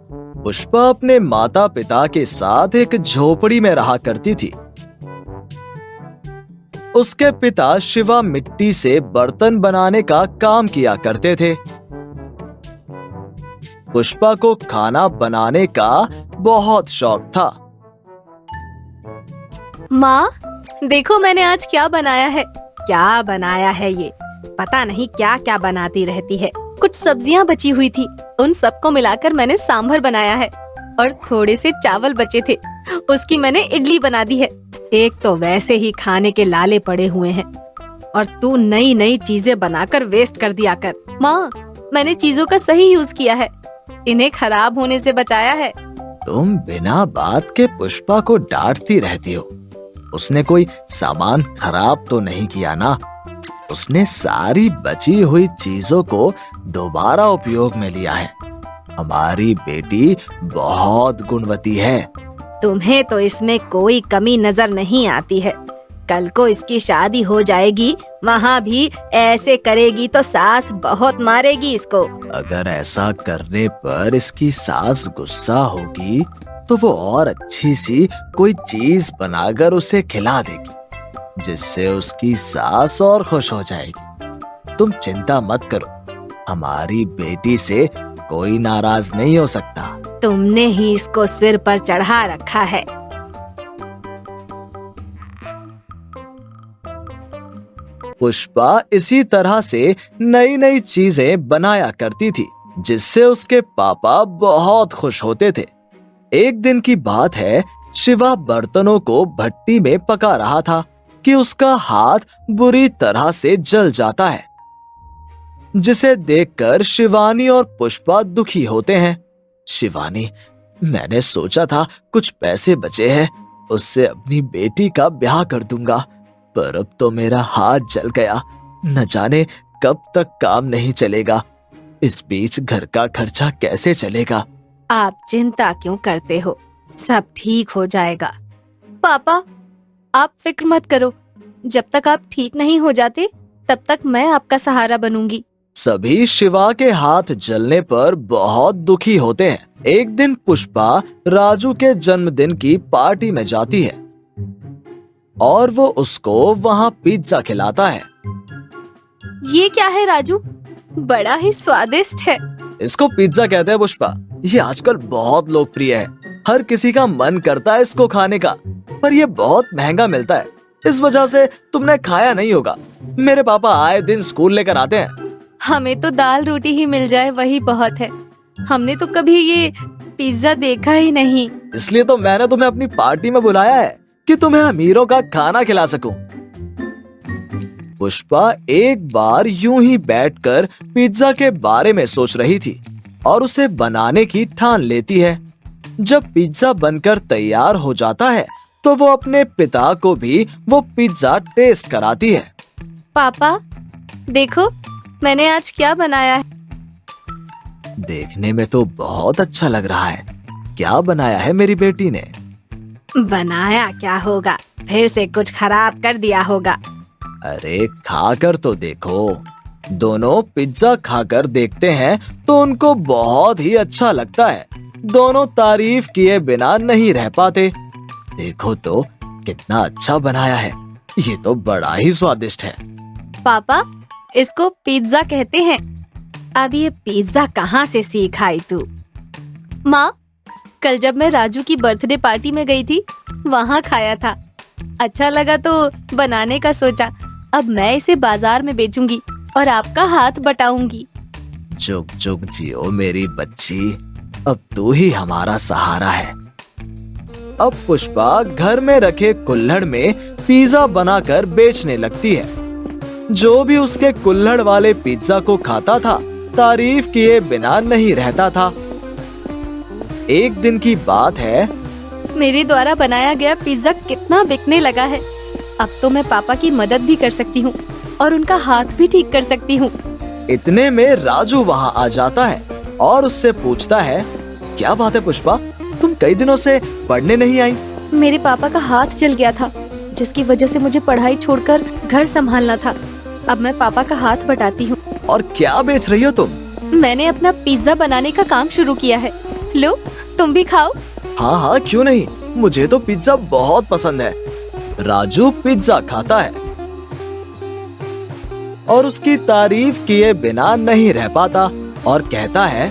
पुष्पा अपने माता पिता के साथ एक झोपड़ी में रहा करती थी। उसके पिता शिवा मिट्टी से बर्तन बनाने का काम किया करते थे। पुष्पा को खाना बनाने का बहुत शौक था। माँ, देखो मैंने आज क्या बनाया है। क्या बनाया है ये? पता नहीं क्या क्या बनाती रहती है। कुछ सब्जियाँ बची हुई थी, उन सबको मिलाकर मैंने सांभर बनाया है और थोड़े से चावल बचे थे, उसकी मैंने इडली बना दी है। एक तो वैसे ही खाने के लाले पड़े हुए हैं और तू नई नई चीजें बनाकर वेस्ट कर दिया कर। माँ, मैंने चीजों का सही यूज किया है, इन्हें खराब होने से बचाया है। तुम बिना बात के पुष्पा को डांटती रहती हो। उसने कोई सामान खराब तो नहीं किया ना? उसने सारी बची हुई चीजों को दोबारा उपयोग में लिया है। हमारी बेटी बहुत गुणवती है। तुम्हें तो इसमें कोई कमी नजर नहीं आती है। कल को इसकी शादी हो जाएगी, वहाँ भी ऐसे करेगी तो सास बहुत मारेगी इसको। अगर ऐसा करने पर इसकी सास गुस्सा होगी तो वो और अच्छी सी कोई चीज बनाकर उसे खिला देगी, जिससे उसकी सास और खुश हो जाएगी। तुम चिंता मत करो, हमारी बेटी से कोई नाराज नहीं हो सकता। तुमने ही इसको सिर पर चढ़ा रखा है। पुष्पा इसी तरह से नई नई चीजें बनाया करती थी, जिससे उसके पापा बहुत खुश होते थे। एक दिन की बात है, शिवा बर्तनों को भट्टी में पका रहा था कि उसका हाथ बुरी तरह से जल जाता है, जिसे देखकर शिवानी और पुष्पा दुखी होते हैं। शिवानी, मैंने सोचा था कुछ पैसे बचे हैं, उससे अपनी बेटी का ब्याह कर दूंगा, पर अब तो मेरा हाथ जल गया। न जाने कब तक काम नहीं चलेगा। इस बीच घर का खर्चा कैसे चलेगा? आप चिंता क्यों करते हो? सब ठीक हो जाएगा। पापा, आप फिक्र मत करो। जब तक आप ठीक नहीं हो जाते, तब तक मैं आपका सहारा बनूंगी। सभी शिवा के हाथ जलने पर बहुत दुखी होते हैं। एक दिन पुष्पा राजू के जन्मदिन की पार्टी में जाती है और वो उसको वहाँ पिज्जा खिलाता है। ये क्या है राजू? बड़ा ही स्वादिष्ट है। इसको पिज्जा कहते हैं पुष्पा। ये आजकल बहुत लोकप्रिय है। हर किसी का मन करता है इसको खाने का, पर ये बहुत महंगा मिलता है। इस वजह से तुमने खाया नहीं होगा। मेरे पापा आए दिन स्कूल लेकर आते हैं। हमें तो दाल रोटी ही मिल जाए वही बहुत है। हमने तो कभी ये पिज्जा देखा ही नहीं। इसलिए तो मैंने तुम्हें अपनी पार्टी में बुलाया है कि तुम्हें अमीरों का खाना खिला सकूं। पुष्पा एक बार यूं ही बैठकर पिज्जा के बारे में सोच रही थी और उसे बनाने की ठान लेती है। जब पिज्जा बनकर तैयार हो जाता है तो वो अपने पिता को भी वो पिज्जा टेस्ट कराती है। पापा, देखो मैंने आज क्या बनाया है। देखने में तो बहुत अच्छा लग रहा है। क्या बनाया है मेरी बेटी ने? बनाया क्या होगा, फिर से कुछ खराब कर दिया होगा। अरे खाकर तो देखो। दोनों पिज्जा खाकर देखते हैं तो उनको बहुत ही अच्छा लगता है। दोनों तारीफ किए बिना नहीं रह पाते। देखो तो कितना अच्छा बनाया है। ये तो बड़ा ही स्वादिष्ट है। पापा, इसको पिज्जा कहते हैं। अब ये पिज्जा कहाँ से सीख आई तू? माँ, कल जब मैं राजू की बर्थडे पार्टी में गई थी, वहाँ खाया था। अच्छा लगा तो बनाने का सोचा। अब मैं इसे बाजार में बेचूंगी और आपका हाथ बटाऊंगी। जुग जुग जियो मेरी बच्ची, अब तू ही हमारा सहारा है। अब पुष्पा घर में रखे कुल्हड़ में पिज्जा बनाकर बेचने लगती है। जो भी उसके कुल्हड़ वाले पिज्जा को खाता था, तारीफ किए बिना नहीं रहता था। एक दिन की बात है, मेरे द्वारा बनाया गया पिज्जा कितना बिकने लगा है। अब तो मैं पापा की मदद भी कर सकती हूँ और उनका हाथ भी ठीक कर सकती हूँ। इतने में राजू वहाँ आ जाता है और उससे पूछता है, क्या बात है पुष्पा, तुम कई दिनों से पढ़ने नहीं आई? मेरे पापा का हाथ जल गया था, जिसकी वजह से मुझे पढ़ाई छोड़कर घर संभालना था। अब मैं पापा का हाथ बटाती हूँ। और क्या बेच रही हो तुम? मैंने अपना पिज्जा बनाने का काम शुरू किया है। लो, तुम भी खाओ। हाँ हाँ, क्यों नहीं, मुझे तो पिज्जा बहुत पसंद है। राजू पिज्जा खाता है और उसकी तारीफ किए बिना नहीं रह पाता और कहता है,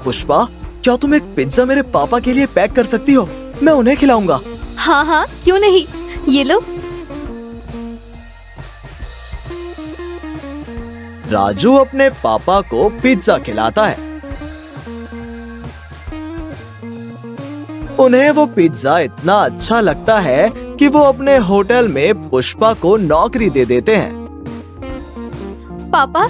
पुष्पा, क्या तुम एक पिज्जा मेरे पापा के लिए पैक कर सकती हो? मैं उन्हें खिलाऊंगा। हाँ हाँ, क्यों नहीं, ये लो। राजू अपने पापा को पिज्जा खिलाता है। उन्हें वो पिज्जा इतना अच्छा लगता है कि वो अपने होटल में पुष्पा को नौकरी दे देते हैं। पापा,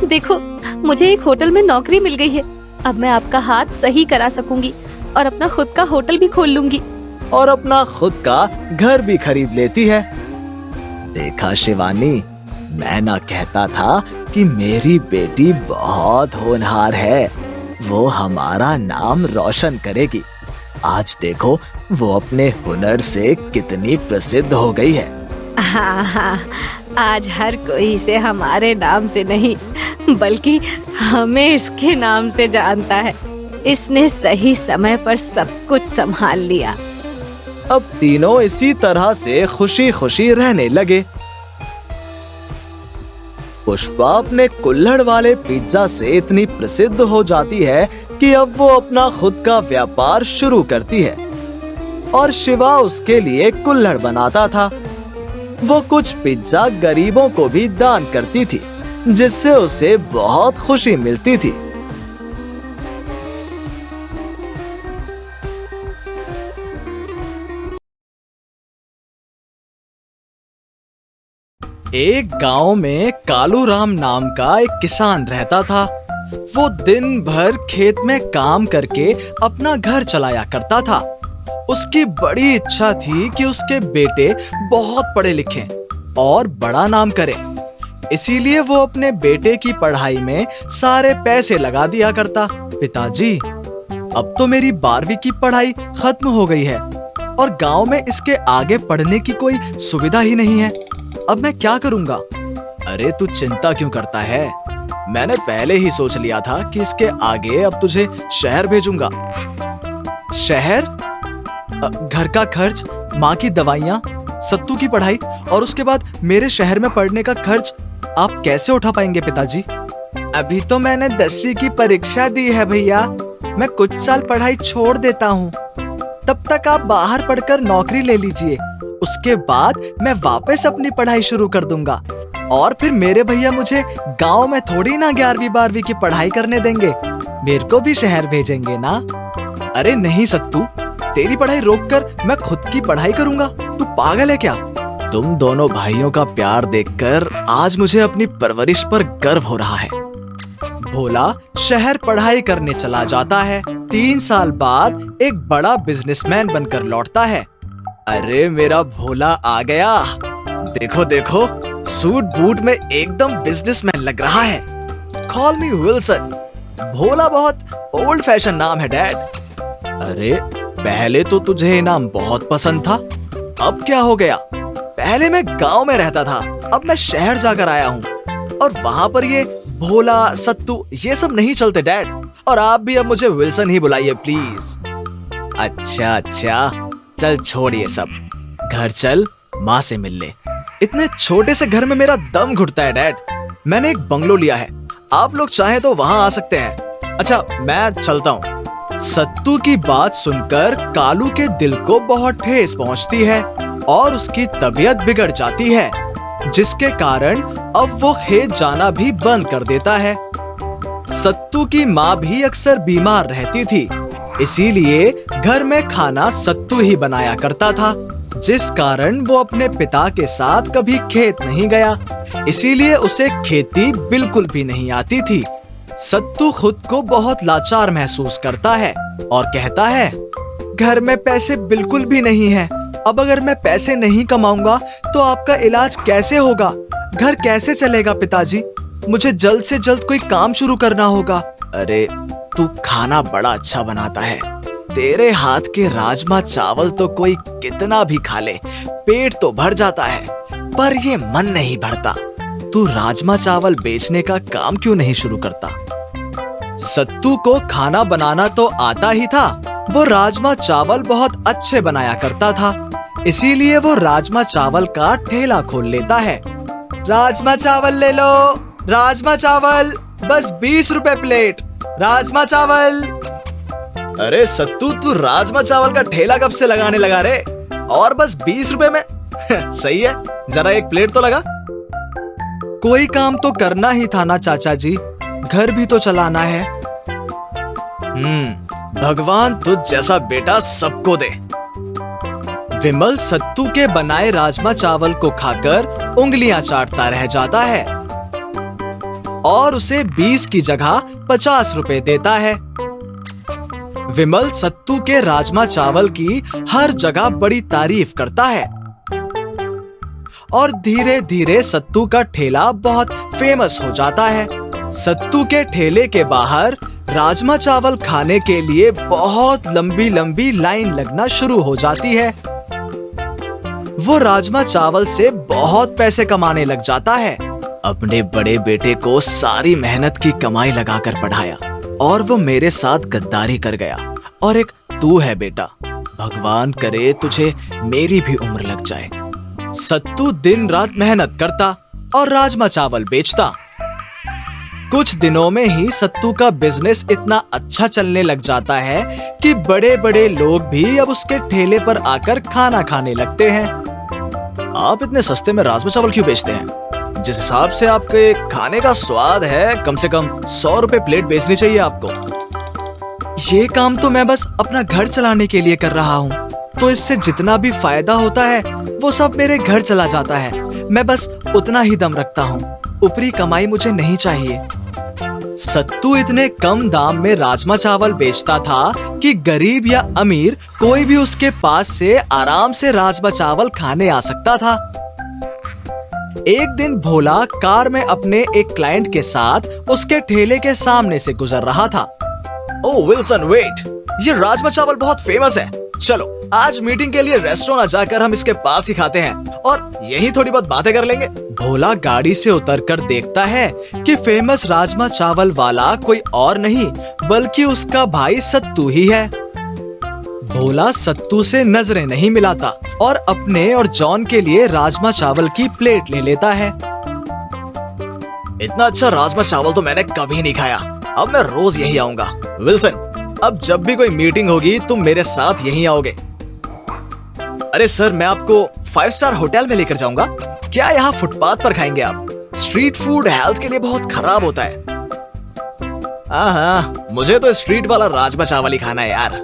देखो, मुझे एक होटल में नौकरी मिल गई है। अब मैं आपका हाथ सही करा सकूंगी और अपना खुद का होटल भी खोल लूंगी। और अपना खुद का घर भी खरीद लेती है। देखा शिवानी, मैं ना कहता था कि मेरी बेटी बहुत होनहार है, वो हमारा नाम रोशन करेगी। आज देखो, वो अपने हुनर से कितनी प्रसिद्ध हो गई है। हाँ हाँ, आज हर कोई इसे हमारे नाम से नहीं बल्कि हमें इसके नाम से जानता है। इसने सही समय पर सब कुछ संभाल लिया। अब तीनों इसी तरह से खुशी खुशी रहने लगे। पुष्पा अपने कुल्हड़ वाले पिज्जा से इतनी प्रसिद्ध हो जाती है कि अब वो अपना खुद का व्यापार शुरू करती है और शिवा उसके लिए कुल्हड़ बनाता था। वो कुछ पिज्जा गरीबों को भी दान करती थी, जिससे उसे बहुत खुशी मिलती थी। एक गांव में कालू राम नाम का एक किसान रहता था। वो दिन भर खेत में काम करके अपना घर चलाया करता था। उसकी बड़ी इच्छा थी कि उसके बेटे बहुत पढ़े लिखें और बड़ा नाम करें। इसीलिए वो अपने बेटे की पढ़ाई में सारे पैसे लगा दिया करता। पिताजी, अब तो मेरी 12वीं की पढ़ाई खत्म हो गई है और गांव में इसके आगे पढ़ने की कोई सुविधा ही नहीं है। अब मैं क्या करूंगा? अरे तू चिंता क्यों करता है? मैंने पहले ही सोच लिया था कि इसके आगे अब तुझे शहर भेजूंगा। शहर? घर का खर्च, माँ की दवाइयाँ, सत्तू की पढ़ाई और उसके बाद मेरे शहर में पढ़ने का खर्च आप कैसे उठा पाएंगे पिताजी? अभी तो मैंने 10वीं की परीक्षा दी है भैया। मैं कुछ साल पढ़ाई छोड़ देता हूँ, तब तक आप बाहर पढ़कर नौकरी ले लीजिए। उसके बाद मैं वापस अपनी पढ़ाई शुरू कर दूंगा और फिर मेरे भैया मुझे गांव में थोड़ी ना 11वीं 12वीं की पढ़ाई करने देंगे, मेरे को भी शहर भेजेंगे ना। अरे नहीं सत्तू, तेरी पढ़ाई रोककर मैं खुद की पढ़ाई करूंगा। तू पागल है क्या? तुम दोनों भाइयों का प्यार देखकर आज मुझे अपनी परवरिश पर गर्व हो रहा है। भोला शहर पढ़ाई करने चला जाता है। 3 साल बाद एक बड़ा बिजनेसमैन बनकर लौटता है। अरे मेरा भोला आ गया। देखो देखो, सूट बूट में एकदम बिजनेसमैन लग रहा है। कॉल मी विल्सन। भोला बहुत ओल्ड फैशन नाम है डैड। अरे पहले तो तुझे ये नाम बहुत पसंद था, अब क्या हो गया? पहले मैं गांव में रहता था, अब मैं शहर जाकर आया हूँ और वहाँ पर ये भोला, सत्तू ये सब नहीं चलते डैड। और आप भी अब मुझे विल्सन ही बुलाइए प्लीज। अच्छा अच्छा, चल छोड़ ये सब, घर चल, माँ से मिल ले। इतने छोटे से घर में मेरा दम घुटता है डैड। मैंने एक बंगलो लिया है, आप लोग चाहे तो वहाँ आ सकते हैं। अच्छा मैं चलता हूँ। सत्तू की बात सुनकर कालू के दिल को बहुत ठेस पहुँचती है और उसकी तबीयत बिगड़ जाती है, जिसके कारण अब वो खेत जाना भी बंद कर देता है। सत्तू की माँ भी अक्सर बीमार रहती थी, इसीलिए घर में खाना सत्तू ही बनाया करता था, जिस कारण वो अपने पिता के साथ कभी खेत नहीं गया। इसीलिए उसे खेती बिल्कुल भी नहीं आती थी। सत्तू खुद को बहुत लाचार महसूस करता है और कहता है, घर में पैसे बिल्कुल भी नहीं है। अब अगर मैं पैसे नहीं कमाऊंगा तो आपका इलाज कैसे होगा? घर कैसे चलेगा पिताजी? मुझे जल्द से जल्द कोई काम शुरू करना होगा। अरे तू खाना बड़ा अच्छा बनाता है, तेरे हाथ के राजमा चावल तो कोई कितना भी खा ले, पेट तो भर जाता है, पर ये मन नहीं भरता। तू राजमा चावल बेचने का काम क्यों नहीं शुरू करता? सत्तू को खाना बनाना तो आता ही था, वो राजमा चावल बहुत अच्छे बनाया करता था। इसीलिए वो राजमा चावल का ठेला खोल लेता है। राजमा चावल ले लो, राजमा चावल, बस 20 रुपए प्लेट, राजमा चावल। अरे सत्तू, तू राजमा चावल का ठेला कब से लगाने लगा रे? और बस 20 रुपए में? सही है, जरा एक प्लेट तो लगा। कोई काम तो करना ही था ना चाचा जी, घर भी तो चलाना है। भगवान तुझ जैसा बेटा सबको दे। विमल सत्तू के बनाए राजमा चावल को खाकर उंगलियां चाटता रह जाता है और उसे 20 की जगह 50 रुपए देता है। विमल सत्तू के राजमा चावल की हर जगह बड़ी तारीफ करता है और धीरे धीरे सत्तू का ठेला बहुत फेमस हो जाता है। सत्तू के ठेले के बाहर राजमा चावल खाने के लिए बहुत लंबी लंबी लाइन लगना शुरू हो जाती है। वो राजमा चावल से बहुत पैसे कमाने लग जाता है। अपने बड़े बेटे को सारी मेहनत की कमाई लगाकर पढ़ाया और वो मेरे साथ गद्दारी कर गया। और एक तू है बेटा, भगवान करे तुझे मेरी भी उम्र लग जाए। सत्तू दिन रात मेहनत करता और राजमा चावल बेचता। कुछ दिनों में ही सत्तू का बिजनेस इतना अच्छा चलने लग जाता है कि बड़े बड़े लोग भी अब उसके ठेले पर आकर खाना खाने लगते हैं। आप इतने सस्ते में राजमा चावल क्यों बेचते हैं? जिस हिसाब से आपके खाने का स्वाद है, कम से कम 100 रुपए प्लेट बेचनी चाहिए आपको। ये काम तो मैं बस अपना घर चलाने के लिए कर रहा हूँ, तो इससे जितना भी फायदा होता है वो सब मेरे घर चला जाता है। मैं बस उतना ही दम रखता हूँ, ऊपरी कमाई मुझे नहीं चाहिए। सत्तू इतने कम दाम में राजमा चावल बेचता था कि गरीब या अमीर कोई भी उसके पास से आराम से राजमा चावल खाने आ सकता था। एक दिन भोला कार में अपने एक क्लाइंट के साथ उसके ठेले के सामने से गुजर रहा था। ओह विल्सन वेट, ये राजमा चावल बहुत फेमस है। चलो आज मीटिंग के लिए रेस्टोरेंट जाकर हम इसके पास ही खाते हैं और यही थोड़ी बहुत बातें कर लेंगे। भोला गाड़ी से उतरकर देखता है कि फेमस राजमा चावल वाला कोई और नहीं बल्कि उसका भाई सत्तू ही है। भोला सत्तू से नजरें नहीं मिलाता और अपने और जॉन के लिए राजमा चावल की प्लेट ले लेता है। इतना अच्छा राजमा चावल तो मैंने कभी नहीं खाया, अब मैं रोज यही आऊंगा। विल्सन, अब जब भी कोई मीटिंग होगी तुम मेरे साथ यहीं आओगे। अरे सर, मैं आपको 5 स्टार होटल में लेकर जाऊंगा। क्या यहाँ फुटपाथ पर खाएंगे आप? स्ट्रीट फूड हेल्थ के लिए बहुत खराब होता है। हाँ, मुझे तो स्ट्रीट वाला राजमा चावल ही खाना है यार।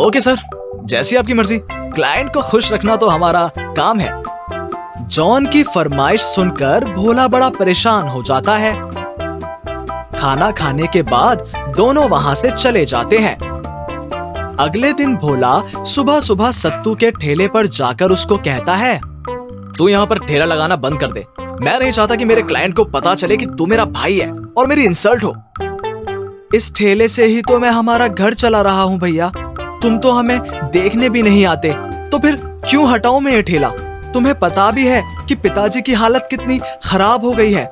ओके सर, जैसी आपकी मर्जी। क्लाइंट को खुश रखना तो हमारा काम है। जॉन की फरमाइश सुनकर भोला बड़ा परेशान हो जाता है। खाना खाने के बाद दोनों वहां से चले जाते हैं। अगले दिन भोला सुबह सुबह सत्तू के ठेले पर जाकर उसको कहता है, तू यहाँ पर ठेला लगाना बंद कर दे। मैं नहीं चाहता कि मेरे क्लाइंट को पता चले कि तू मेरा भाई है और मेरी इंसल्ट हो। इस ठेले से ही तो मैं हमारा घर चला रहा हूँ भैया। तुम तो हमें देखने भी नहीं आते, तो फिर क्यों हटाऊं मैं ये ठेला? तुम्हें पता भी है कि पिताजी की हालत कितनी खराब हो गई है।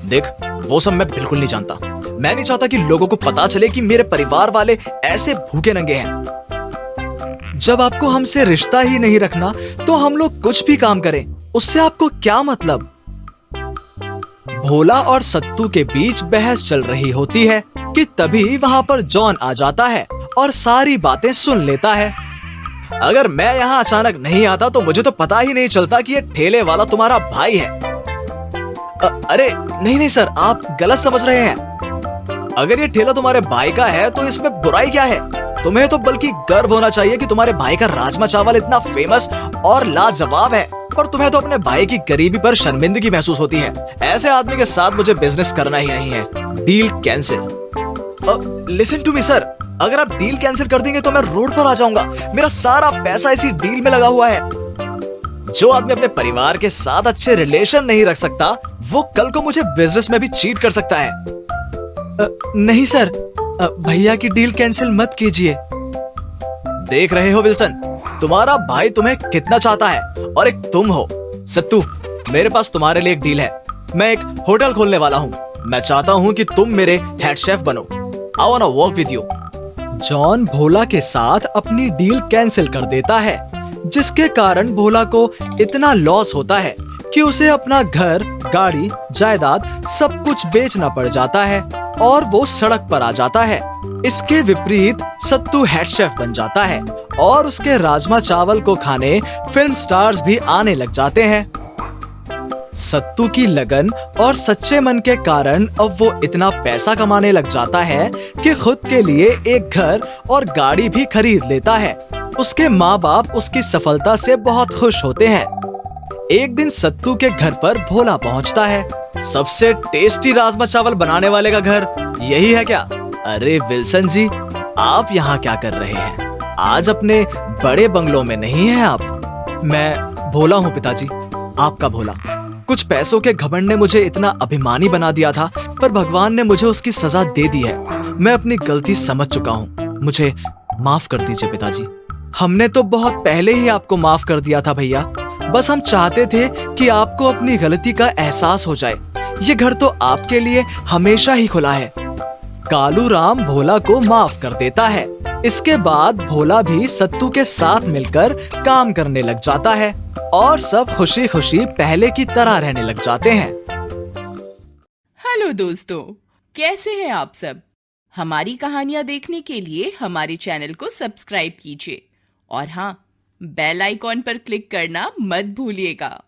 देख, वो सब मैं बिल्कुल नहीं जानता। मैं नहीं चाहता कि लोगों को पता चले कि मेरे परिवार वाले ऐसे भूखे नंगे हैं। जब आपको हमसे रिश्ता ही नहीं रखना तो हम लोग कुछ भी काम करें, उससे आपको क्या मतलब? भोला और सत्तू के बीच बहस चल रही होती है कि तभी वहां पर जॉन आ जाता है और सारी बातें सुन लेता है। अगर मैं यहाँ अचानक नहीं आता तो मुझे तो पता ही नहीं चलता कि ये ठेले वाला तुम्हारा भाई है। अरे नहीं सर, आप गलत समझ रहे हैं। अगर ये ठेला तुम्हारे भाई का है तो इसमें बुराई क्या है? तुम्हें तो बल्कि गर्व होना चाहिए कि तुम्हारे भाई का राजमा चावल इतना फेमस और लाजवाब है, पर तुम्हें तो अपने भाई की गरीबी पर शर्मिंदगी महसूस होती है। ऐसे आदमी के साथ मुझे बिजनेस करना ही नहीं है। Deal cancel. Listen to me sir, अगर आप डील कैंसिल कर देंगे तो मैं रोड पर आ जाऊंगा। मेरा सारा पैसा इसी डील में लगा हुआ है। जो आदमी अपने परिवार के साथ अच्छे रिलेशन नहीं रख सकता, वो कल को मुझे बिजनेस में भी चीट कर सकता है। नहीं सर, भैया की डील कैंसिल मत कीजिए। देख रहे हो विल्सन, तुम्हारा भाई तुम्हें कितना चाहता है और एक तुम हो। सत्तू, मेरे पास तुम्हारे लिए एक डील है। मैं एक होटल खोलने वाला हूँ। मैं चाहता हूँ कि तुम मेरे हेड शेफ बनो। I want to work with you. John Bhola के साथ अपनी डील कैंसिल कर देता है, जिसके कारण भोला को इतना लॉस होता है कि उसे अपना घर, गाड़ी, जायदाद सब कुछ बेचना पड़ जाता है और वो सड़क पर आ जाता है। इसके विपरीत सत्तू हेड शेफ बन जाता है और उसके राजमा चावल को खाने फिल्म स्टार्स भी आने लग जाते हैं। सत्तू की लगन और सच्चे मन के कारण अब वो इतना पैसा कमाने लग जाता है कि खुद के लिए एक घर और गाड़ी भी खरीद लेता है। उसके माँ बाप उसकी सफलता से बहुत खुश होते हैं। एक दिन सत्तू के घर पर भोला पहुंचता है। सबसे टेस्टी राजमा चावल बनाने वाले का घर यही है क्या? अरे विल्सन जी, आप यहाँ क्या कर रहे हैं? आज अपने बड़े बंगलों में नहीं हैं आप? मैं भोला हूँ पिताजी, आपका भोला। कुछ पैसों के घमंड ने मुझे इतना अभिमानी बना दिया था, पर भगवान ने मुझे उसकी सजा दे दी है। मैं अपनी गलती समझ चुका हूँ, मुझे माफ कर दीजिए पिताजी। हमने तो बहुत पहले ही आपको माफ कर दिया था भैया, बस हम चाहते थे कि आपको अपनी गलती का एहसास हो जाए। ये घर तो आपके लिए हमेशा ही खुला है। कालू राम भोला को माफ कर देता है। इसके बाद भोला भी सत्तू के साथ मिलकर काम करने लग जाता है और सब खुशी खुशी पहले की तरह रहने लग जाते हैं। हेलो दोस्तों, कैसे हैं आप सब? हमारी कहानियां देखने के लिए हमारे चैनल को सब्सक्राइब कीजिए और हाँ, बेल आइकॉन पर क्लिक करना मत भूलिएगा।